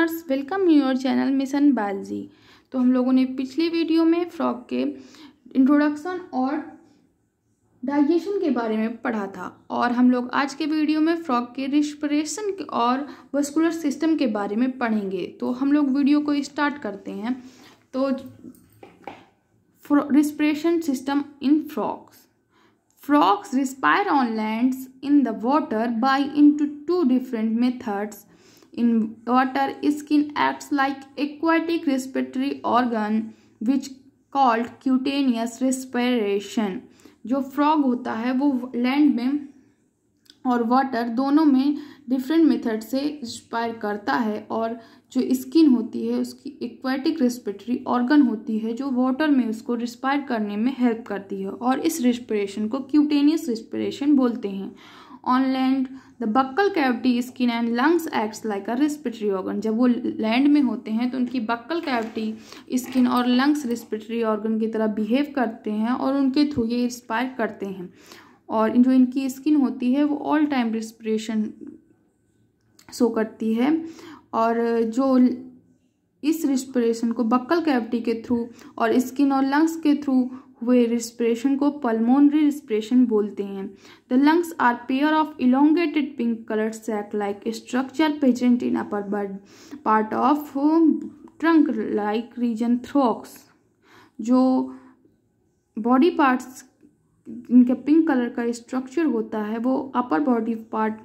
Welcome your channel mission biology. तो हम लोगों ने पिछली वीडियो में फ्रॉग के इंट्रोडक्शन और डाइजेशन के बारे में पढ़ा था और हम लोग आज के वीडियो में फ्रॉग के रिस्पिरेशन और वस्कुलर सिस्टम के बारे में पढ़ेंगे। तो हम लोग वीडियो को स्टार्ट करते हैं। तो respiration system in frogs. Frogs respire on land in the water by into two different methods. In water, skin acts like aquatic respiratory organ which called cutaneous respiration. जो फ्रॉग होता है वो land में और water दोनों में different method से respire करता है, और जो स्किन होती है उसकी एक्वाटिक रेस्पिरेटरी ऑर्गन होती है जो वाटर में उसको रिस्पायर करने में हेल्प करती है, और इस रेस्पिरेशन को क्यूटेनियस रेस्पिरेशन बोलते हैं। On land the buccal cavity skin and lungs acts like a respiratory organ. जब वो लैंड में होते हैं तो उनकी बक्कल कैविटी स्किन और लंग्स रेस्पिरेटरी ऑर्गन की तरह बिहेव करते हैं और उनके थ्रू ये रिस्पायर करते हैं। और जो इनकी स्किन होती है वो ऑल टाइम रिस्पिरेशन शो करती है, और जो इस रिस्पिरेशन को बक्कल कैविटी के थ्रू और स्किन और लंग्स के थ्रू हुए रिस्पिरेशन को पल्मोनरी रिस्पिरेशन बोलते हैं। The lungs are pair of elongated pink coloured sac like structure present in upper part of trunk like region thorax. जो बॉडी पार्ट्स इनके पिंक कलर का स्ट्रक्चर होता है वो अपर बॉडी पार्ट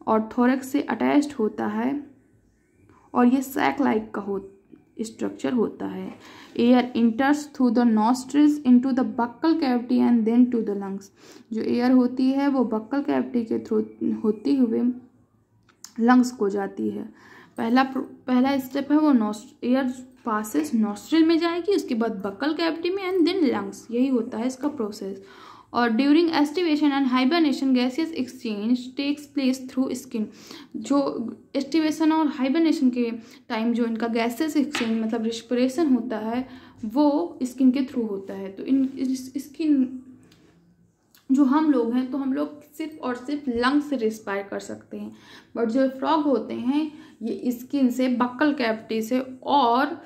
और थोरैक्स से अटैच्ड होता है, और ये सैक लाइक का स्ट्रक्चर होता है। Air enters through the nostrils into the buccal cavity and then to the lungs. जो एयर होती है वो बक्कल कैविटी के थ्रू होती हुए लंग्स को जाती है। पहला स्टेप है वो एयर पासेस नॉस्ट्रिल में जाएगी, उसके बाद बक्कल कैविटी में एंड देन लंग्स। यही होता है इसका प्रोसेस। और during aestivation and hibernation gaseous exchange takes place through skin. जो एस्टिवेशन और हाइबरनेशन के टाइम जो इनका गैसियस एक्सचेंज मतलब रिस्पिरेशन होता है वो स्किन के थ्रू होता है। तो स्किन जो हम लोग हैं तो हम लोग सिर्फ और सिर्फ लंग्स से रिस्पायर कर सकते हैं, बट जो फ्रॉग होते हैं ये स्किन से, बक्कल कैविटी से और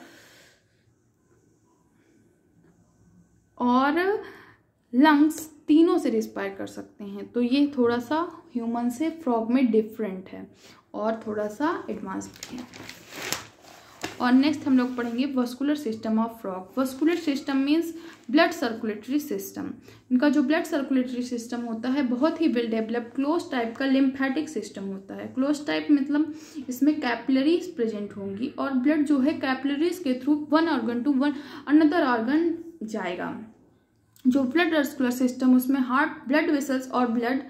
लंग्स तीनों से रिस्पायर कर सकते हैं। तो ये थोड़ा सा ह्यूमन से फ्रॉग में डिफरेंट है और थोड़ा सा एडवांस भी है। और नेक्स्ट हम लोग पढ़ेंगे vascular system of frog. Vascular system means blood circulatory system. इनका जो ब्लड सर्कुलेटरी सिस्टम होता है बहुत ही वेल डेवलप्ड क्लोज टाइप का लिम्फेटिक सिस्टम होता है। क्लोज टाइप मतलब इसमें कैपिलरीज प्रेजेंट होंगी और ब्लड जो है कैपिलरीज के through one organ to one another organ जाएगा। जो ब्लड वस्कुलर सिस्टम उसमें हार्ट, ब्लड वेसल्स और ब्लड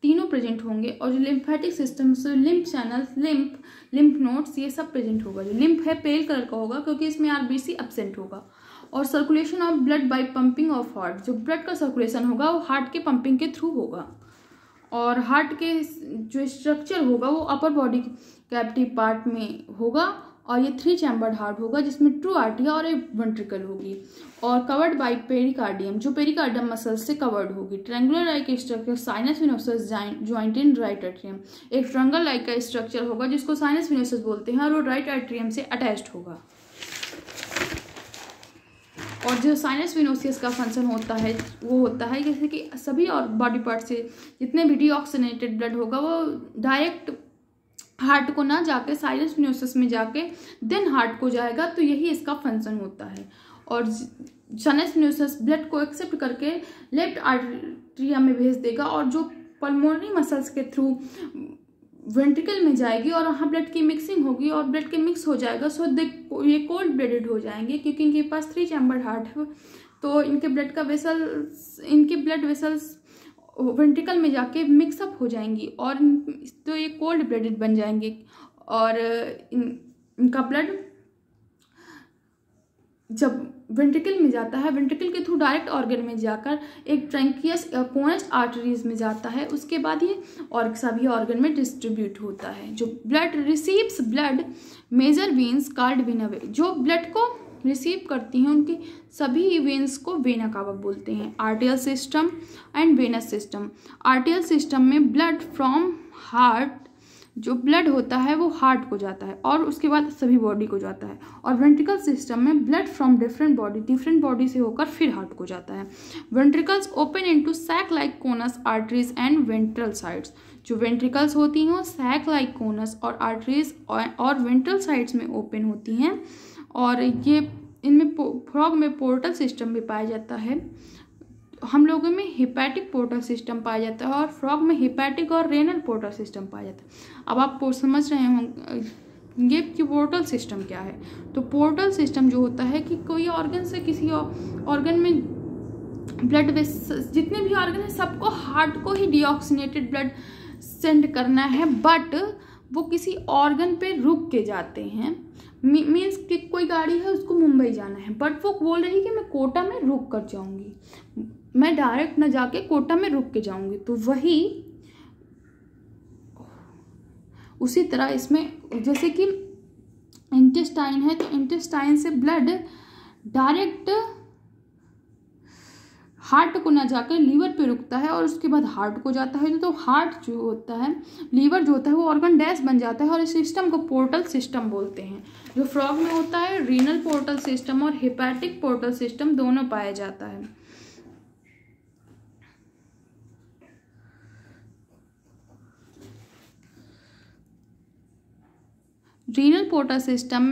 तीनों प्रेजेंट होंगे, और जो लिम्फेटिक सिस्टम से लिम्फ चैनल्स, लिम्फ नोड्स ये सब प्रेजेंट होगा। जो लिम्फ है पेल कलर का होगा क्योंकि इसमें आरबीसी एब्सेंट होगा। और circulation of blood bye pumping of heart. जो ब्लड का सर्कुलेशन होगा वो हार्ट के पंपिंग के थ्रू होगा। और हार्ट के जो स्ट्रक्चर होगा वो अपर बॉडी कैविटी पार्ट में होगा, और ये 3 चैम्बर्ड हार्ट होगा जिसमें ट्रू आर्टिया और एक वेंट्रिकल होगी, और कवर्ड बाय पेरिकार्डियम जो पेरिकार्डियम मसल से कवर्ड होगी। Triangular like structure sinus venosus joint in right atrium. एक ट्रायंगल लाइक का स्ट्रक्चर होगा जिसको साइनस विनोसस बोलते हैं और वो राइट एट्रियम से अटैच्ड होगा। और जो साइनस विनोसियस का फंक्शन होता है वो होता है जैसे कि सभी और बॉडी पार्ट से जितने भी डीऑक्सीनेटेड ब्लड होगा वो डायरेक्ट हार्ट को ना जाके साइनस विनोसिस में जाके देन हार्ट को जाएगा। तो यही इसका फंक्शन होता है। और साइनस विनोसिस ब्लड को एक्सेप्ट करके लेफ्ट आर्टरिया में भेज देगा, और जो पल्मोनरी मसल्स के थ्रू वेंट्रिकल में जाएगी और वहाँ ब्लड की मिक्सिंग होगी और ब्लड के मिक्स हो जाएगा। सो ये कोल्ड ब्लडेड हो जाएंगे क्योंकि इनके पास 3 चैम्बर्ड हार्ट है। तो इनके ब्लड वेसल्स वेंट्रिकल में जाके मिक्सअप हो जाएंगी और तो ये कोल्ड ब्लडेड बन जाएंगे। और इनका ब्लड जब वेंट्रिकल में जाता है, वेंट्रिकल के थ्रू डायरेक्ट ऑर्गन में जाकर एक ट्रंकियस पोनस आर्टरीज में जाता है, उसके बाद ये और सभी ऑर्गन में डिस्ट्रीब्यूट होता है। जो blood receives blood major veins called vena. जो ब्लड को रिसीव करती हैं उनकी सभी वेन्स को वेना कावा बोलते हैं। आर्टियल system and venous system. आर्टियल system में ब्लड फ्रॉम हार्ट जो ब्लड होता है वो हार्ट को जाता है और उसके बाद सभी बॉडी को जाता है। और वेंट्रिकल सिस्टम में ब्लड फ्रॉम डिफरेंट बॉडी से होकर फिर हार्ट को जाता है। Ventricles open into sac like conus arteries and ventral sides. जो वेंट्रिकल्स होती हैं वो सैक लाइक कोनस और आर्टरीज और वेंट्रल साइड्स में ओपन होती हैं। और ये इनमें फ्रॉग में पोर्टल सिस्टम भी पाया जाता है। हम लोगों में हिपैटिक पोर्टल सिस्टम पाया जाता है और फ्रॉग में हिपैटिक और रेनल पोर्टल सिस्टम पाया जाता है। अब आप समझ रहे होंगे कि पोर्टल सिस्टम क्या है। तो पोर्टल सिस्टम जो होता है कि कोई ऑर्गन से किसी ऑर्गन में ब्लड जितने भी ऑर्गन है सबको हार्ट को ही डीऑक्सीनेटेड ब्लड सेंड करना है, बट वो किसी ऑर्गन पे रुक के जाते हैं। मीन्स कि कोई गाड़ी है उसको मुंबई जाना है, बट वो बोल रही है कि मैं कोटा में रुक कर जाऊंगी, मैं डायरेक्ट ना जाके कोटा में रुक के जाऊंगी। तो वही उसी तरह इसमें जैसे कि इंटेस्टाइन है, तो इंटेस्टाइन से ब्लड डायरेक्ट हार्ट को ना जाकर लीवर पे रुकता है और उसके बाद हार्ट को जाता है। तो हार्ट जो होता है, लीवर जो होता है वो ऑर्गन डैश बन जाता है और इस सिस्टम को पोर्टल सिस्टम बोलते हैं। जो फ्रॉग में होता है रीनल पोर्टल सिस्टम और हेपेटिक पोर्टल सिस्टम दोनों पाया जाता है। रीनल पोर्टल सिस्टम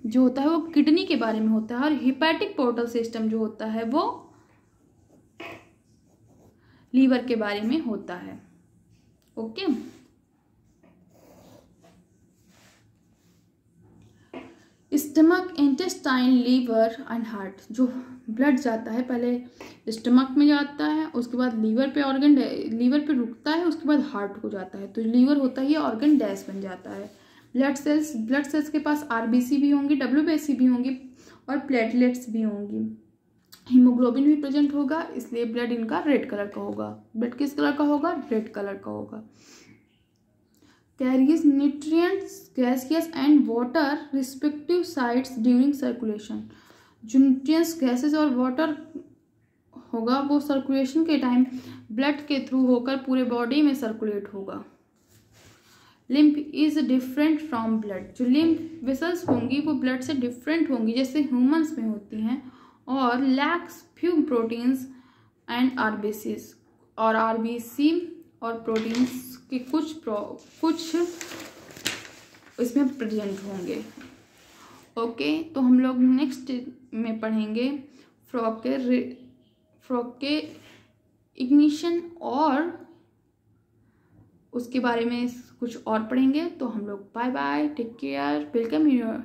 जो होता है वो किडनी के बारे में होता है और हेपेटिक पोर्टल सिस्टम जो होता है वो लीवर के बारे में होता है। Okay, stomach, intestine, liver and heart. जो ब्लड जाता है पहले स्टमक में जाता है, उसके बाद लीवर पे लीवर पे रुकता है, उसके बाद हार्ट को जाता है। तो लीवर होता है ये ऑर्गन डैश बन जाता है। ब्लड सेल्स के पास आरबीसी भी होंगी, डब्ल्यूबीसी भी होंगी और प्लेटलेट्स भी होंगी। हीमोग्लोबिन भी प्रेजेंट होगा, इसलिए ब्लड इनका रेड कलर का होगा। ब्लड किस कलर का होगा? रेड कलर का होगा। Carries nutrients, gases and water respective sites during circulation. जो न्यूट्रिएंट्स, गैसेस और वाटर होगा वो सर्कुलेशन के टाइम ब्लड के थ्रू होकर पूरे बॉडी में सर्कुलेट होगा। Lymph is different from blood. जो लिम्फ वेसल्स होंगी वो ब्लड से डिफरेंट होंगी, जैसे ह्यूमंस में होती हैं, और lakhs few proteins and RBCs. और आरबीसी और प्रोटीन्स के कुछ इसमें प्रेजेंट होंगे। ओके, तो हम लोग नेक्स्ट में पढ़ेंगे फ्रॉग के इग्निशन और उसके बारे में कुछ और पढ़ेंगे। तो हम लोग bye bye, take care, welcome your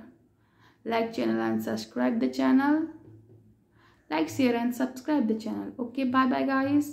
like channel and subscribe the channel, like, share and subscribe the channel. Okay, bye bye guys.